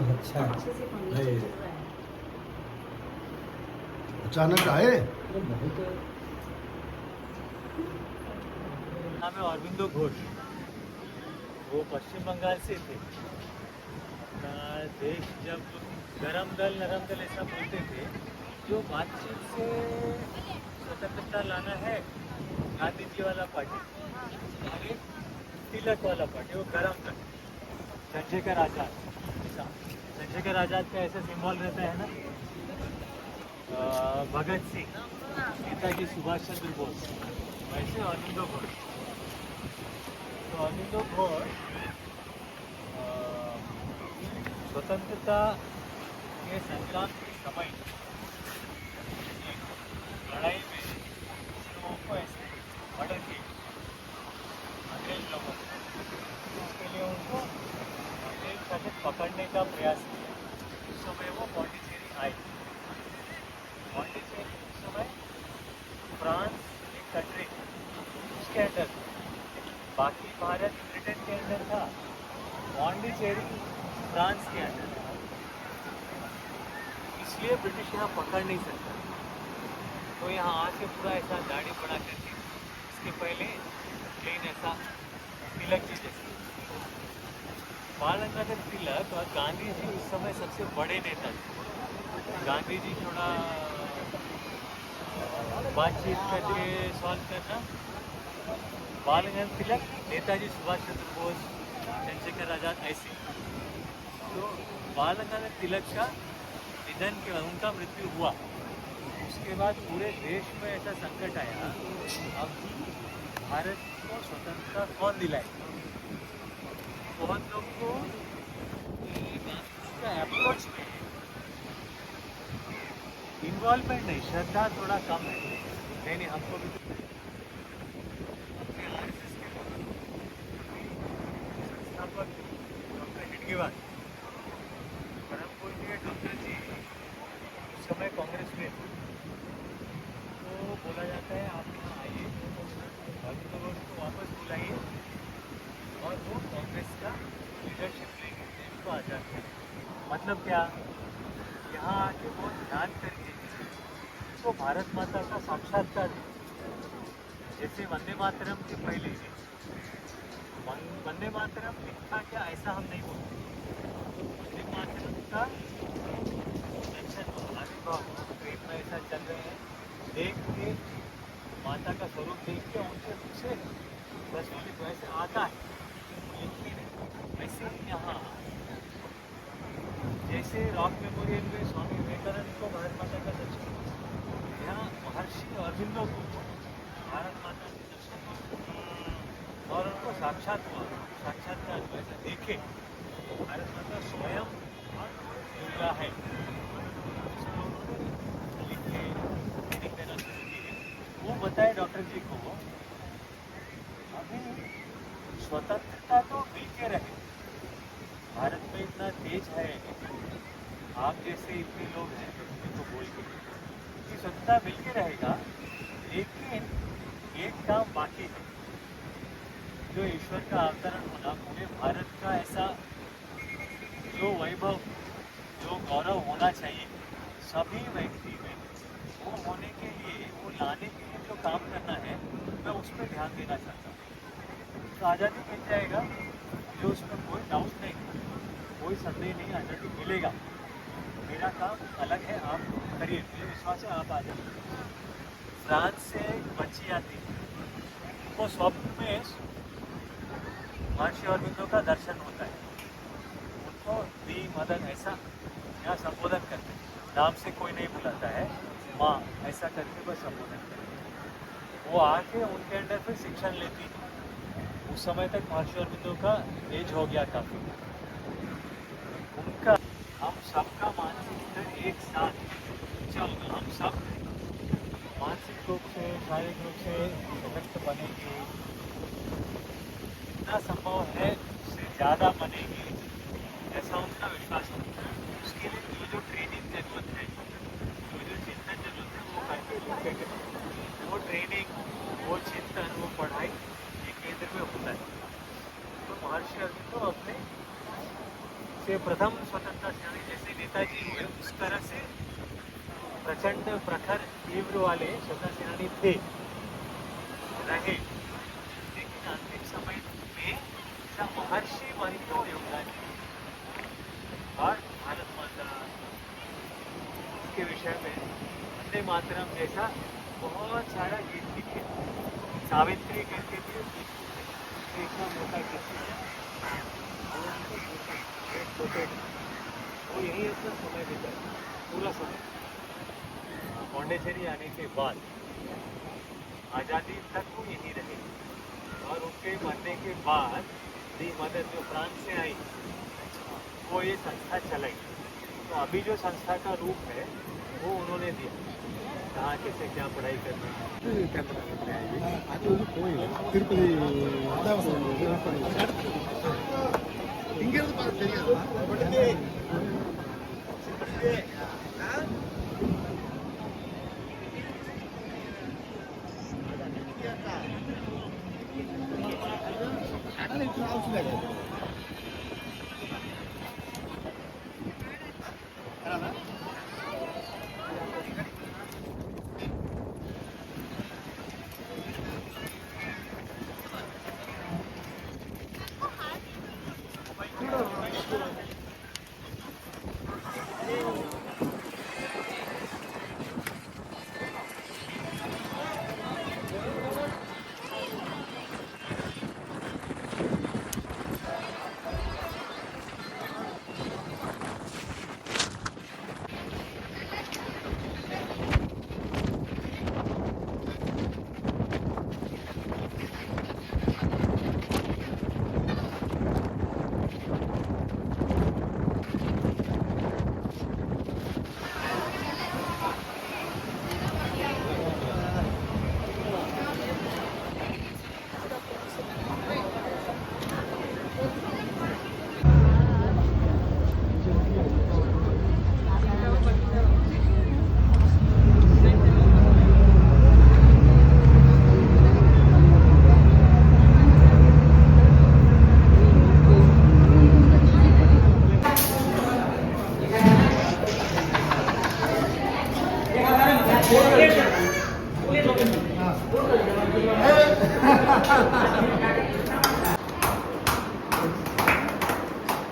अच्छा अच्छे से फर्नीचर चल रहा है। अचानक आए। बहुत नाम है अरविंदो घोष। वो पश्चिम बंगाल से थे। अपना देश जब गरम दल नरम दल ऐसा बोलते थे, जो बातचीत से स्वतंत्रता लाना है, गांधी जी वाला पार्टी और एक तिलक वाला पार्टी, वो गरम दल, चंद्रशेखर आज़ाद। चंद्रशेखर आज़ाद का ऐसा सिंबल रहता है ना, भगत सिंह, नेताजी सुभाष चंद्र बोस, वैसे अरविंदो घोष। तो अरविंदो घोष स्वतंत्रता के संग्राम के समय एक लड़ाई में लोगों को ऐसे मर्डर किए अंग्रेज लोगों ने। उसके लिए उनको अंग्रेज शासन पकड़ने का प्रयास किया। उस समय वो पौंडीचेरी आई। पौंडीचेरी उस समय फ्रांस एक कंट्री, उसके अंडर, बाकी भारत ब्रिटेन के अंडर था, पौंडीचेरी फ्रांस के अंडर था। इसलिए ब्रिटिश यहाँ पकड़ नहीं सकता। तो यहाँ आके पूरा ऐसा दाढ़ी बढ़ा करके, इसके पहले प्लेन ऐसा तिलक जी जैसे, बाल गंगाधर तिलक और गांधी जी उस समय सबसे बड़े नेता थे। गांधी जी थोड़ा बातचीत करके सॉल्व करना, बाल गंगाधर तिलक, नेताजी सुभाष चंद्र बोस, चंद्रशेखर आज़ाद ऐसे। तो बाल गंगाधर तिलक का निधन के बाद उनका मृत्यु हुआ। उसके बाद पूरे देश में ऐसा संकट आया, अब भारत को स्वतंत्रता कौन दिलाए। बहुत लोग को का अप्रोच में इन्वॉल्वमेंट नहीं, श्रद्धा थोड़ा कम है। नहीं हमको भी तो संस्थापक डॉक्टर हेडगेवार, परमपूज्य के डॉक्टर जी उस समय कांग्रेस में थे। तो बोला जाता है आप यहाँ आइए, अरविंदो घोष को वापस बुलाइए और वो कांग्रेस का लीडरशिप लेंगे, देश को आज़ाद करेंगे। मतलब क्या, यहाँ आके बहुत ध्यान करके तो भारत माता का साक्षात्कार है। जैसे वंदे मातरम के पहले ही वंदे मातरम लिखा क्या ऐसा हम नहीं बोलते। वंदे मातरम का दर्शन आविर्भाव ट्रेन में ऐसा चल रहे हैं, देख के माता का स्वरूप देख के उनसे पूछे प्रज्वलित वैसे आता है, लिखते नहीं। वैसे ही यहाँ जैसे रॉक मेमोरियल में स्वामी विवेकानंद को भारत माता का दर्शन, यहाँ महर्षि अरविंदो को भारत माता के दर्शन और उनको साक्षात्कार वैसे देखे भारत माता स्वयं दुर्गा है। लिखे मीनिंग देना शुरू किए। वो बताए डॉक्टर जी को, अभी स्वतंत्रता तो मिलके रहे, भारत में इतना तेज है, आप जैसे इतने लोग हैं इनको बोल के कि स्वतंत्रता मिलके रहेगा, लेकिन एक काम बाकी है, जो ईश्वर का अवतरण होना, पूरे भारत का ऐसा जो वैभव, जो गौरव होना चाहिए सभी व्यक्ति में, वो होने के लिए, वो लाने के लिए जो काम करना है, मैं उस पर ध्यान देना चाहता हूँ। तो आज़ादी मिल जाएगा, मुझे उसमें कोई डाउट नहीं, कोई संदेह नहीं, आज़ादी मिलेगा। मेरा काम अलग है, आप करिए, मुझे विश्वास है आप आ जाइए। फ्रांस से एक बच्ची आती है, वो स्वप्न में महर्षि अरविंदो का दर्शन होता है, उनको दी मदन ऐसा यहाँ संबोधन करते हैं, नाम से कोई नहीं बुलाता है, माँ ऐसा करके बस संबोधन करते हैं। वो आके उनके अंदर फिर शिक्षण लेती है। उस समय तक महर्षि अरविंदो का एज हो गया काफ़ी। उनका हम सबका मानसिक स्तर एक साथ चल, हम सब मानसिक रूप से, शारीरिक रूप से सशक्त बनेंगे, जितना संभव है उससे ज़्यादा बनेंगे, ऐसा उनका विश्वास होता है। उसके लिए जो जो ट्रेनिंग जरूरत है, जो जो चिंतन जरूरत है, वो करके वो ट्रेनिंग, वो चिंतन, वो पढ़ाई ये केंद्र में होता है। तो महर्षि अरविंदो अपने के प्रथम स्वतंत्रता सेनानी जैसे नेताजी हुए उस तरह से प्रचंड प्रखर तीव्र वाले स्वतंत्रता सेनानी थे रहे, लेकिन अंतिम समय में महर्षि वाल्मीकि योगदान दिया और भारत माता के विषय में वंदे मातरम जैसा बहुत सारा गीत लिखे। सावित्री करके भी इतना मोटा गीत वो यही अपना समय देता है पूरा समय। पौंडेचेरी आने के बाद आज़ादी तक वो यहीं रहे और उनके मरने के बाद दी मदर जो फ्रांस से आई वो ये संस्था चलाई। तो अभी जो संस्था का रूप है वो उन्होंने दिया, कहाँ कैसे क्या पढ़ाई करना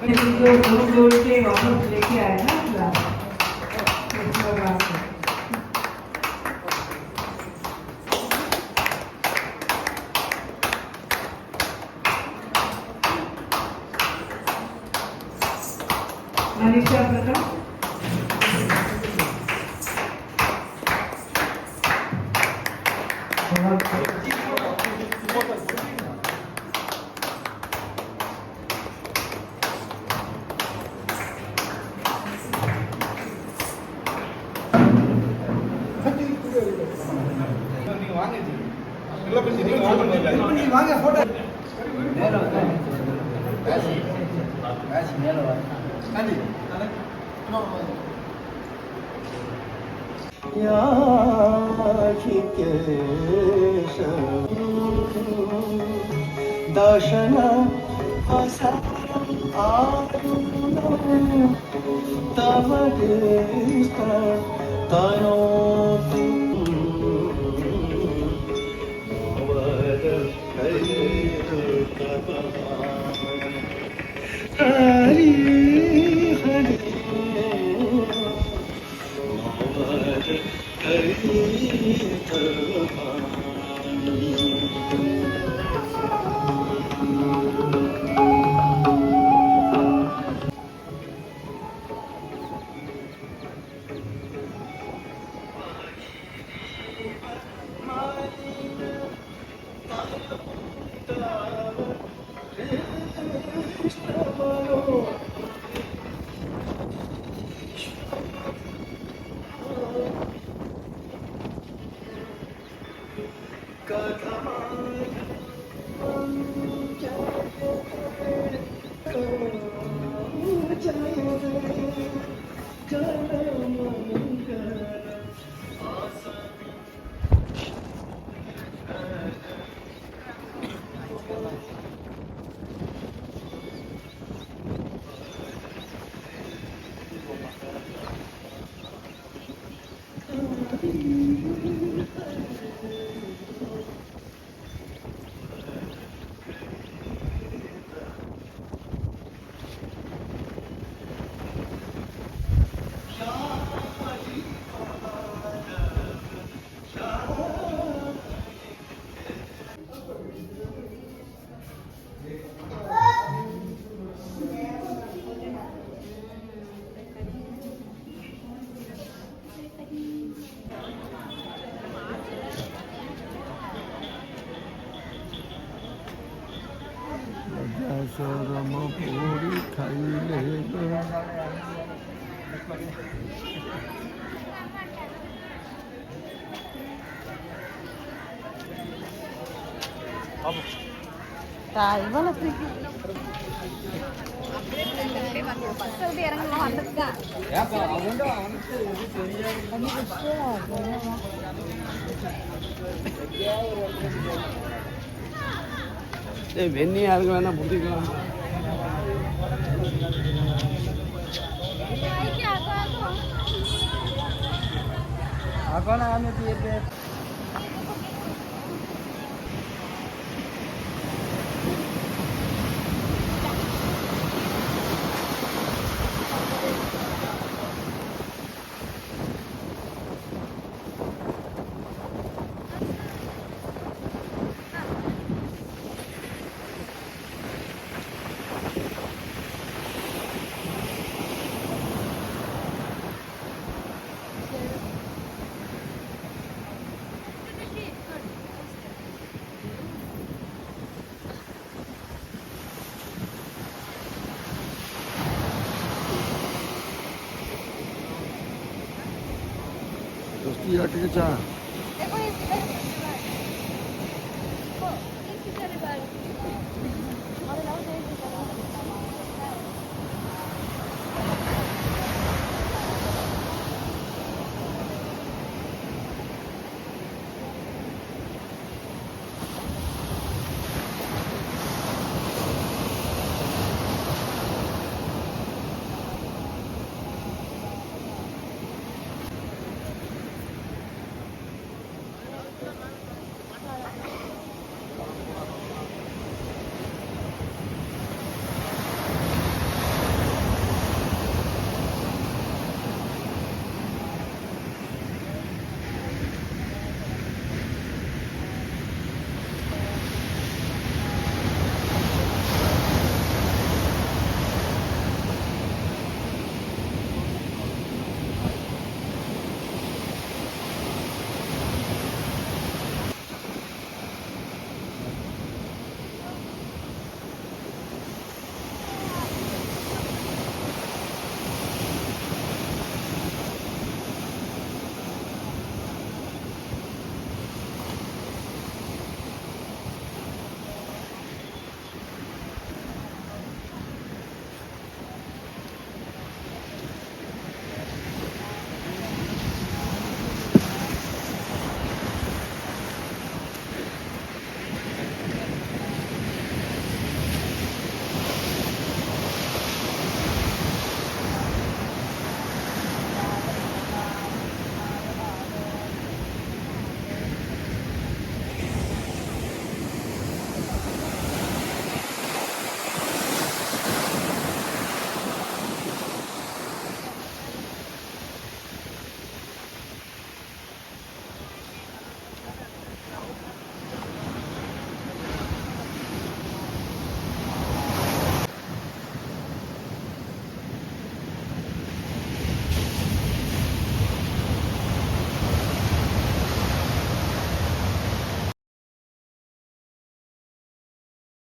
जो दूर दूर से वापस लेके आए ना मनीषा प्रकाश दर्शन तव तनो हरि हरि कथा शरम पूरी खाइले തായ് വളർത്തിക്ക് ഇറങ്ങുമ്പോ വന്നിട്ട് வெண்ணி யாருக்கு வேணா புடிக்கலாம் आगोना आम्ही येते दोस्ती हट के चा